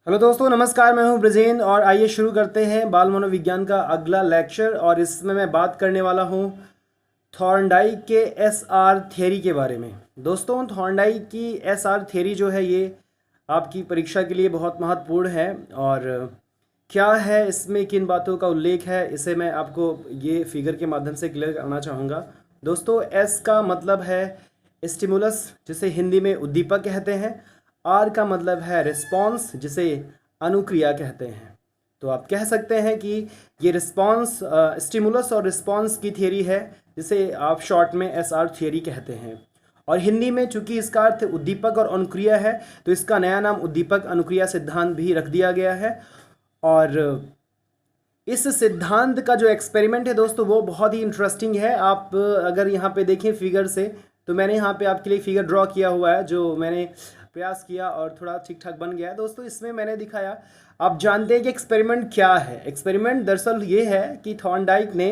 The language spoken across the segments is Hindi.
हेलो दोस्तों, नमस्कार। मैं हूं ब्रजेन और आइए शुरू करते हैं बाल मनोविज्ञान का अगला लेक्चर। और इसमें मैं बात करने वाला हूं थॉर्नडाइक के एसआर थ्योरी के बारे में। दोस्तों, थॉर्नडाइक की एसआर थ्योरी जो है ये आपकी परीक्षा के लिए बहुत महत्वपूर्ण है। और क्या है इसमें, किन बातों का उल्लेख है, इसे मैं आपको ये फिगर के माध्यम से क्लियर करना चाहूँगा। दोस्तों, एस का मतलब है स्टिमुलस, जिसे हिंदी में उद्दीपक कहते हैं। आर का मतलब है रिस्पॉन्स, जिसे अनुक्रिया कहते हैं। तो आप कह सकते हैं कि ये रिस्पॉन्स स्टिमुलस और रिस्पॉन्स की थियरी है, जिसे आप शॉर्ट में एसआर थियरी कहते हैं। और हिंदी में चूंकि इसका अर्थ उद्दीपक और अनुक्रिया है, तो इसका नया नाम उद्दीपक अनुक्रिया सिद्धांत भी रख दिया गया है। और इस सिद्धांत का जो एक्सपेरिमेंट है दोस्तों, वो बहुत ही इंटरेस्टिंग है। आप अगर यहाँ पे देखें फिगर से, तो मैंने यहाँ पे आपके लिए फिगर ड्रॉ किया हुआ है, जो मैंने प्रयास किया और थोड़ा ठीक ठाक बन गया है। दोस्तों, इसमें मैंने दिखाया, आप जानते हैं कि एक्सपेरिमेंट क्या है। एक्सपेरिमेंट दरअसल ये है कि थॉर्नडाइक ने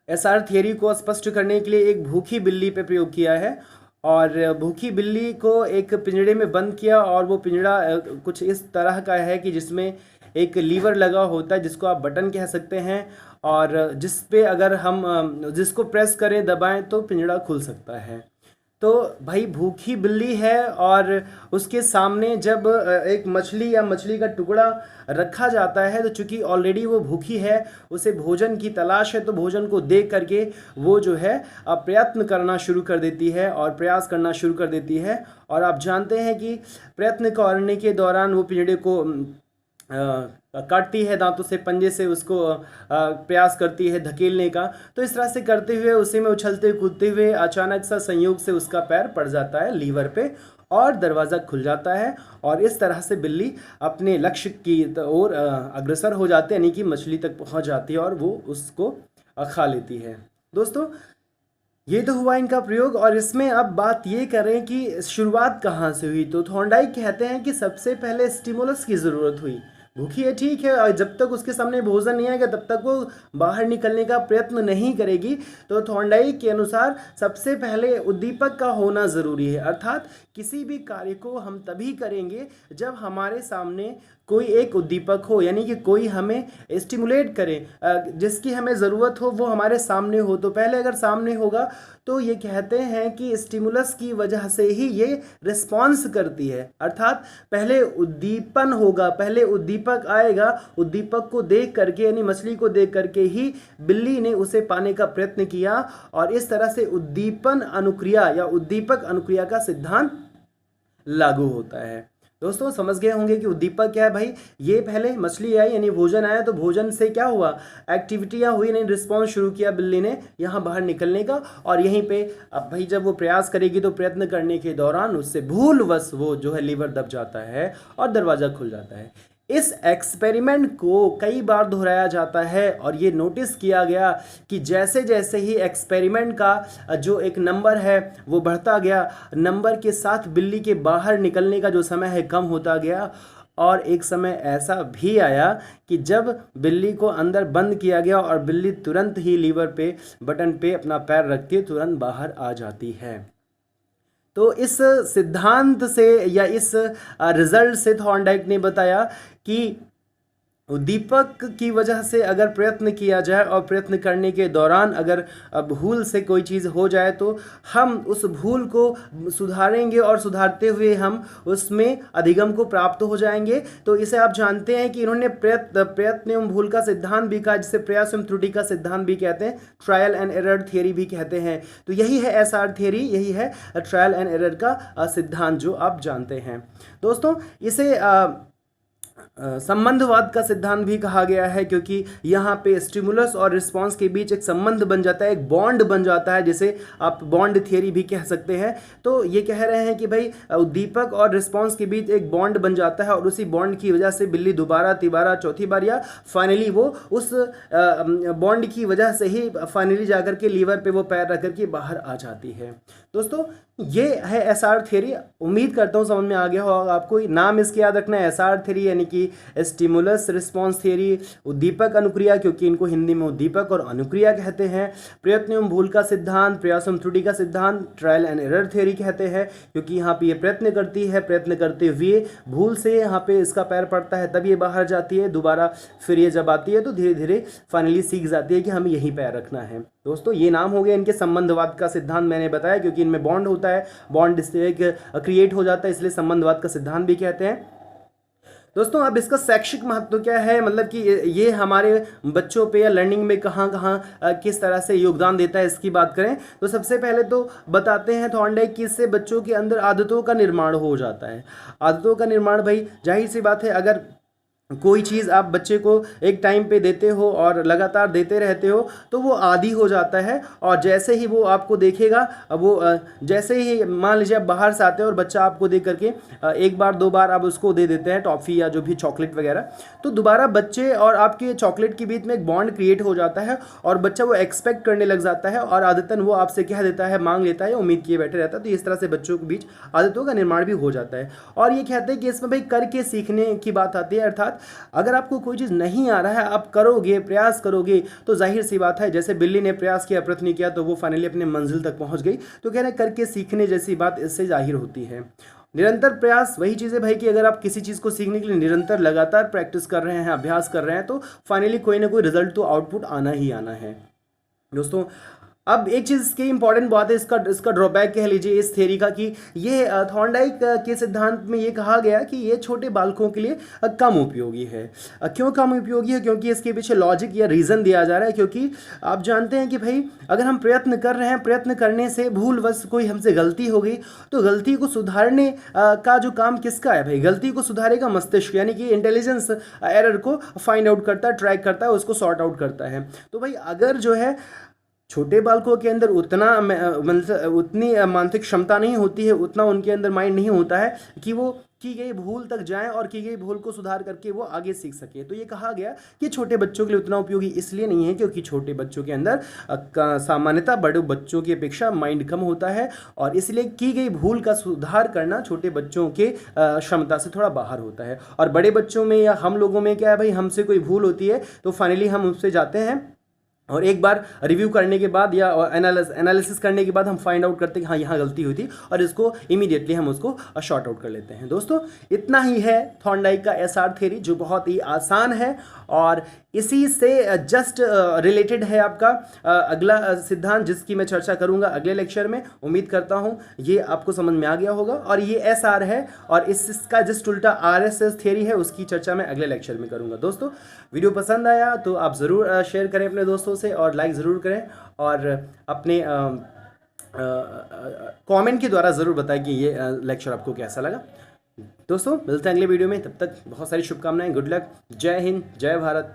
एसआर थियरी को स्पष्ट करने के लिए एक भूखी बिल्ली पे प्रयोग किया है। और भूखी बिल्ली को एक पिंजड़े में बंद किया, और वो पिंजड़ा कुछ इस तरह का है कि जिसमें एक लीवर लगा होता है, जिसको आप बटन कह सकते हैं, और जिस पे अगर हम जिसको प्रेस करें, दबाएं, तो पिंजड़ा खुल सकता है। तो भाई, भूखी बिल्ली है और उसके सामने जब एक मछली या मछली का टुकड़ा रखा जाता है, तो चूंकि ऑलरेडी वो भूखी है, उसे भोजन की तलाश है, तो भोजन को देख करके वो जो है प्रयत्न करना शुरू कर देती है और प्रयास करना शुरू कर देती है। और आप जानते हैं कि प्रयत्न करने के दौरान वो पिंजड़े को काटती है दांतों से, पंजे से उसको प्रयास करती है धकेलने का। तो इस तरह से करते हुए, उसी में उछलते कूदते हुए अचानक सा संयोग से उसका पैर पड़ जाता है लीवर पे, और दरवाज़ा खुल जाता है। और इस तरह से बिल्ली अपने लक्ष्य की ओर अग्रसर हो जाती है, यानी कि मछली तक पहुंच जाती है और वो उसको खा लेती है। दोस्तों, ये तो हुआ इनका प्रयोग। और इसमें अब बात ये करें कि शुरुआत कहाँ से हुई, तो थॉर्नडाइक कहते हैं कि सबसे पहले स्टिमुलस की ज़रूरत हुई। भूखी है, ठीक है, और जब तक उसके सामने भोजन नहीं आएगा, तब तक वो बाहर निकलने का प्रयत्न नहीं करेगी। तो थॉर्नडाइक के अनुसार सबसे पहले उद्दीपक का होना ज़रूरी है। अर्थात किसी भी कार्य को हम तभी करेंगे जब हमारे सामने कोई एक उद्दीपक हो, यानी कि कोई हमें स्टिमुलेट करे, जिसकी हमें ज़रूरत हो, वो हमारे सामने हो। तो पहले अगर सामने होगा, तो ये कहते हैं कि स्टिमुलस की वजह से ही ये रिस्पॉन्स करती है। अर्थात पहले उद्दीपन होगा, पहले उद्दीपक आएगा, उद्दीपक को देख करके, यानी मछली को देख करके ही बिल्ली ने उसे पाने का प्रयत्न किया। और इस तरह से उद्दीपन अनुक्रिया या उद्दीपक अनुक्रिया का सिद्धांत लागू होता है। दोस्तों, समझ गए होंगे कि उद्दीपक क्या है। भाई, ये पहले मछली आई, यानी भोजन आया, तो भोजन से क्या हुआ, एक्टिविटियां हुई, यानी रिस्पॉन्स शुरू किया बिल्ली ने यहाँ बाहर निकलने का। और यहीं पे अब भाई, जब वो प्रयास करेगी, तो प्रयत्न करने के दौरान उससे भूलवश वो जो है लीवर दब जाता है और दरवाज़ा खुल जाता है। इस एक्सपेरिमेंट को कई बार दोहराया जाता है, और ये नोटिस किया गया कि जैसे जैसे ही एक्सपेरिमेंट का जो एक नंबर है वो बढ़ता गया, नंबर के साथ बिल्ली के बाहर निकलने का जो समय है कम होता गया। और एक समय ऐसा भी आया कि जब बिल्ली को अंदर बंद किया गया, और बिल्ली तुरंत ही लीवर पे बटन पे अपना पैर रखती तुरंत बाहर आ जाती है। तो इस सिद्धांत से या इस रिजल्ट से थॉर्नडाइक ने बताया कि उद्दीपक की वजह से अगर प्रयत्न किया जाए, और प्रयत्न करने के दौरान अगर भूल से कोई चीज़ हो जाए, तो हम उस भूल को सुधारेंगे, और सुधारते हुए हम उसमें अधिगम को प्राप्त हो जाएंगे। तो इसे आप जानते हैं कि इन्होंने प्रयत्न एवं भूल का सिद्धांत भी कहा, जिसे प्रयास एवं त्रुटि का सिद्धांत भी कहते हैं, ट्रायल एंड एरर थियरी भी कहते हैं। तो यही है एसआर थियरी, यही है ट्रायल एंड एरर का सिद्धांत, जो आप जानते हैं। दोस्तों, इसे संबंधवाद का सिद्धांत भी कहा गया है, क्योंकि यहाँ पे स्टिमुलस और रिस्पांस के बीच एक संबंध बन जाता है, एक बॉन्ड बन जाता है, जिसे आप बॉन्ड थियरी भी कह सकते हैं। तो ये कह रहे हैं कि भाई, उद्दीपक और रिस्पांस के बीच एक बॉन्ड बन जाता है, और उसी बॉन्ड की वजह से बिल्ली दोबारा, तिबारा, चौथी बार, या फाइनली वो उस बॉन्ड की वजह से ही फाइनली जाकर के लीवर पे वो पैर रख करके बाहर आ जाती है। दोस्तों, ये है एसआर थ्योरी। उम्मीद करता हूँ समझ में आ गया होगा आपको। नाम इसके याद रखना है, एसआर थ्योरी यानी कि स्टिमुलस रिस्पॉन्स थ्योरी। उद्दीपक अनुक्रिया, क्योंकि इनको हिंदी में उद्दीपक और अनुक्रिया कहते हैं। प्रयत्न एवं भूल का सिद्धांत, प्रयास एवं त्रुटि का सिद्धांत, ट्रायल एंड एरर थ्योरी कहते हैं, क्योंकि यहाँ पे ये प्रयत्न करती है, प्रयत्न करते हुए भूल से यहाँ पे इसका पैर पड़ता है, तब ये बाहर जाती है, दोबारा फिर ये जब आती है तो धीरे धीरे फाइनली सीख जाती है कि हमें यहीं पैर रखना है। दोस्तों ये नाम हो गया इनके संबंधवाद का सिद्धांत, मैंने बताया, क्योंकि इनमें बॉन्ड होता है, बॉन्ड क्रिएट हो जाता है, इसलिए संबंधवाद का सिद्धांत भी कहते हैं। दोस्तों अब इसका शैक्षिक महत्व क्या है, मतलब कि ये हमारे बच्चों पे या लर्निंग में कहाँ कहाँ किस तरह से योगदान देता है, इसकी बात करें तो सबसे पहले तो बताते हैं थॉर्नडाइक कि इससे बच्चों के अंदर आदतों का निर्माण हो जाता है। आदतों का निर्माण, भाई जाहिर सी बात है, अगर कोई चीज़ आप बच्चे को एक टाइम पे देते हो और लगातार देते रहते हो तो वो आदी हो जाता है, और जैसे ही वो आपको देखेगा, वो जैसे ही मान लीजिए आप बाहर से आते हो और बच्चा आपको देख करके एक बार दो बार आप उसको दे देते हैं टॉफ़ी या जो भी चॉकलेट वगैरह, तो दोबारा बच्चे और आपके चॉकलेट के बीच में एक बॉन्ड क्रिएट हो जाता है और बच्चा वो एक्सपेक्ट करने लग जाता है और आदतन वो आपसे कह देता है, मांग लेता है, उम्मीद किए बैठे रहता है। तो इस तरह से बच्चों के बीच आदतों का निर्माण भी हो जाता है। और ये कहते हैं कि इसमें भाई करके सीखने की बात आती है, अर्थात अगर आपको कोई चीज़ नहीं आ रहा है, आप करोगे, प्रयास करोगे, तो जाहिर सी बात है, जैसे बिल्ली ने प्रयास किया, प्रयत्न किया, तो वो फाइनली अपने मंजिल तक पहुंच गई। तो कह रहे हैं करके सीखने जैसी बात इससे जाहिर होती है। निरंतर प्रयास, वही चीज़ है भाई कि अगर आप किसी चीज़ को सीखने के लिए निरंतर लगातार प्रैक्टिस कर रहे हैं, अभ्यास कर रहे हैं, तो फाइनली कोई ना कोई रिजल्ट तो आउटपुट आना ही आना है। दोस्तों अब एक चीज़ की इंपॉर्टेंट बात है, इसका ड्रॉबैक कह लीजिए इस थ्योरी का, कि ये थॉर्नडाइक के सिद्धांत में ये कहा गया कि ये छोटे बालकों के लिए कम उपयोगी है। क्यों कम उपयोगी है? क्योंकि इसके पीछे लॉजिक या रीज़न दिया जा रहा है। क्योंकि आप जानते हैं कि भाई अगर हम प्रयत्न कर रहे हैं, प्रयत्न करने से भूलवश कोई हमसे गलती हो गई, तो गलती को सुधारने का जो काम किसका है भाई? गलती को सुधारेगा मस्तिष्क, यानी कि इंटेलिजेंस एरर को फाइंड आउट करता है, ट्रैक करता है, उसको सॉर्ट आउट करता है। तो भाई अगर जो है छोटे बालकों के अंदर उतनी मानसिक क्षमता नहीं होती है, उतना उनके अंदर माइंड नहीं होता है कि वो की गई भूल तक जाएं और की गई भूल को सुधार करके वो आगे सीख सके। तो ये कहा गया कि छोटे बच्चों के लिए उतना उपयोगी इसलिए नहीं है क्योंकि छोटे बच्चों के अंदर सामान्यतः बड़े बच्चों की अपेक्षा माइंड कम होता है, और इसलिए की गई भूल का सुधार करना छोटे बच्चों के क्षमता से थोड़ा बाहर होता है। और बड़े बच्चों में या हम लोगों में क्या है भाई, हमसे कोई भूल होती है तो फाइनली हम उससे जाते हैं और एक बार रिव्यू करने के बाद या एनालिसिस करने के बाद हम फाइंड आउट करते हैं कि हाँ यहाँ गलती हुई थी, और इसको इमीडिएटली हम उसको शॉर्ट आउट कर लेते हैं। दोस्तों इतना ही है थॉर्नडाइक का एसआर थ्योरी, जो बहुत ही आसान है और इसी से जस्ट रिलेटेड है आपका अगला सिद्धांत, जिसकी मैं चर्चा करूंगा अगले लेक्चर में। उम्मीद करता हूं ये आपको समझ में आ गया होगा। और ये एसआर है और इसका जस्ट उल्टा आरएसएस थ्योरी है, उसकी चर्चा मैं अगले लेक्चर में करूंगा। दोस्तों वीडियो पसंद आया तो आप ज़रूर शेयर करें अपने दोस्तों से और लाइक ज़रूर करें, और अपने कमेंट के द्वारा ज़रूर बताएं कि ये लेक्चर आपको कैसा लगा। दोस्तों मिलते हैं अगले वीडियो में, तब तक बहुत सारी शुभकामनाएं, गुड लक, जय हिंद, जय भारत।